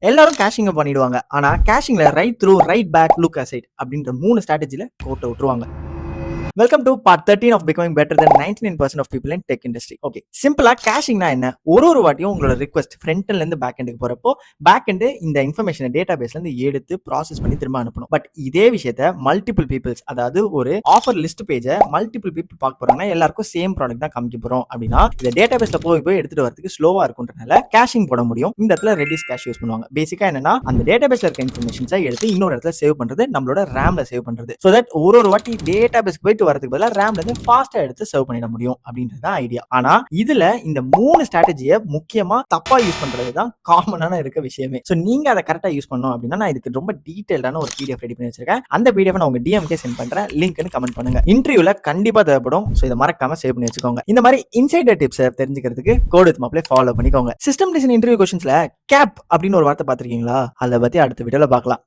எல்லாரும் கேஷிங்க பண்ணிடுவாங்க. ஆனா கேஷிங்ல write through, write back, look aside அப்படின்ற 3 ஸ்ட்ராட்டஜில கோட்ட விட்டுருவாங்க. Welcome to part 13 of becoming better than 99% of people in tech industry. Okay, சிம்பிளா கேஷிங்னா என்ன? ஒரு வாட்டியும் உங்களோட ரிக்வெஸ்ட் ஃப்ரண்ட் எண்ட்ல இருந்து பேக் எண்டுக்கு போறப்போ பேக் எண்ட் இந்த இன்ஃபர்மேஷனை டேட்டா பேஸ்ல இருந்து எடுத்து ப்ராசஸ் பண்ணி திரும்ப அனுப்பணும். பட் இதே விஷயத்த மல்டிபிள் பீப்பிள்ஸ், அதாவது ஒரு ஆஃபர் லிஸ்ட் பேஜை மல்டிபிள் பீப்பிள் பார்க்க போறாங்கன்னா எல்லாருக்கும் சேம் ப்ராடக்ட் தான் காமிக்க போறோம் அப்படின்னா இந்த டேட்டா பேஸ்ல போய் எடுத்துட்டு வரதுக்கு ஸ்லோவா இருக்கும்ன்றனால கேஷிங் போட முடியும். இந்த இடத்துல ரெடியூஸ் கேஷ் யூஸ் பண்ணுவாங்க. பேசிக்கா என்னன்னா அந்த டேட்டா பேஸ்ல இருக்க இன்ஃபர்மேஷன்ஸை எடுத்து இன்னொரு இடத்துல சேவ் பண்றது, நம்மளோட ரேம்ல சேவ் பண்றது. சோ தட் ஒரு வாட்டி டேட்டா பேஸ்க்கு போயிட்டு வரதுக்கு பதிலா ரேம்ல இருந்து ஃபாஸ்டா எடுத்து சர்வ் பண்ணிட முடியும் அப்படின்றது ஐடியா. ஆனா இதுல இந்த 3 ஸ்ட்ராட்டஜியை முக்கியமா தப்பா யூஸ் பண்றது தான் காமனான இருக்க விஷயமே. சோ நீங்க அதை கரெக்டா யூஸ் பண்ணணும் அப்படின்னா நான் இதுக்கு ரொம்ப டீடைல்டான ஒரு பிடிஎஃப் ரெடி பண்ணி வச்சிருக்கேன். அந்த பிடிஎஃப் நான் உங்க டிஎம்கே சென்ட் பண்றேன். லிங்க்னு கமெண்ட் பண்ணுங்க. இன்டர்வியூல கண்டிப்பா தேவைப்படும். சோ இதை மறக்காம சேவ் பண்ணி வச்சுக்கோங்க. இந்த மாதிரி இன்சைடர் டிப்ஸ் தெரிஞ்சுக்கிறதுக்கு கோட் வித் மாப்ளே ஃபாலோ பண்ணிக்கோங்க. சிஸ்டம் டிசைன் இன்டர்வியூ क्वेश्चंसல கேப் அப்படின்னு ஒரு வார்த்தை பார்த்திருக்கீங்களா? அதை பத்தி அடுத்த வீடியோல பார்க்கலாம்.